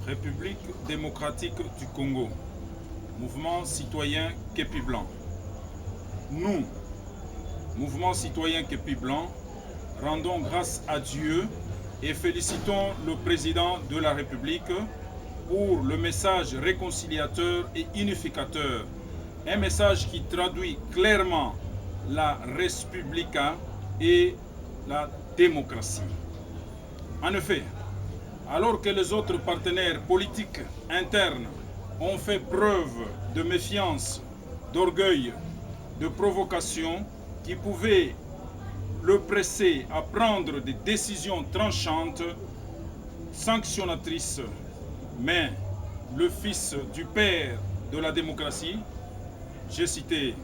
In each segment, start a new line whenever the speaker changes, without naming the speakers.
République démocratique du Congo, mouvement citoyen Képi Blanc. Nous, mouvement citoyen Képi Blanc, rendons grâce à Dieu et félicitons le président de la République pour le message réconciliateur et unificateur. Un message qui traduit clairement la res publica et la démocratie. En effet, alors que les autres partenaires politiques internes ont fait preuve de méfiance, d'orgueil, de provocation qui pouvaient le presser à prendre des décisions tranchantes, sanctionnatrices, mais le fils du père de la démocratie, j'ai cité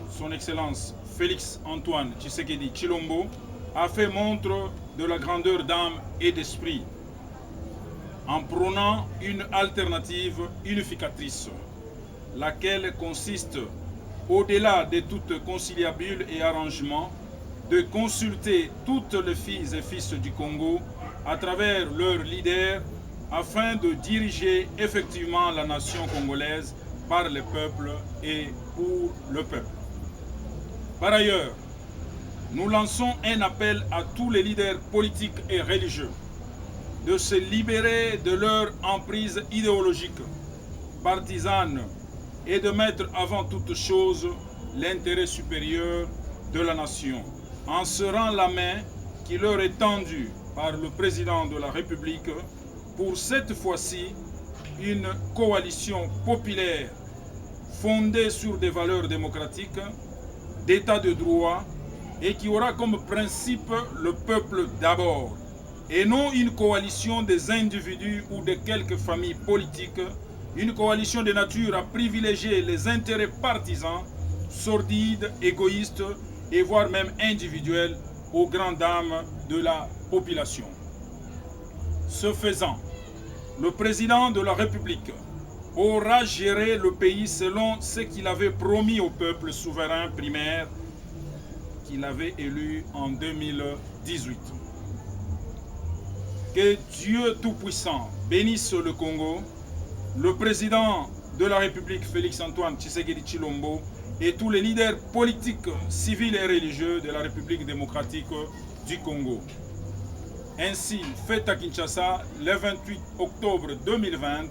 son Excellence Félix Antoine Tshisekedi Tshilombo, a fait montre de la grandeur d'âme et d'esprit en prônant une alternative unificatrice, laquelle consiste, au-delà de toute conciliabule et arrangement, de consulter toutes les filles et fils du Congo à travers leurs leaders afin de diriger effectivement la nation congolaise par le peuple et pour le peuple. Par ailleurs, nous lançons un appel à tous les leaders politiques et religieux de se libérer de leur emprise idéologique, partisane, et de mettre avant toute chose l'intérêt supérieur de la nation, en serrant la main qui leur est tendue par le président de la République pour cette fois-ci une coalition populaire fondée sur des valeurs démocratiques, d'état de droit et qui aura comme principe le peuple d'abord, et non une coalition des individus ou de quelques familles politiques, une coalition de nature à privilégier les intérêts partisans, sordides, égoïstes et voire même individuels aux grandes dames de la population. Ce faisant, le président de la République aura géré le pays selon ce qu'il avait promis au peuple souverain primaire qu'il avait élu en 2018. Que Dieu Tout-Puissant bénisse le Congo, le président de la République Félix Antoine Tshisekedi Tshilombo et tous les leaders politiques, civils et religieux de la République démocratique du Congo. Ainsi, fête à Kinshasa le 28 octobre 2020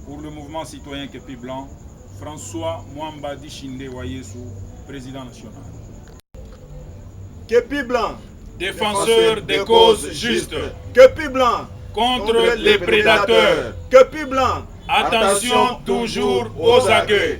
pour le mouvement citoyen Képi Blanc, François Mwamba Dishinde Wayesu, président national.
Képi Blanc,
Défenseur des causes justes.
Képi Blanc,
Contre les prédateurs.
Képi Blanc,
Attention toujours aux aguets.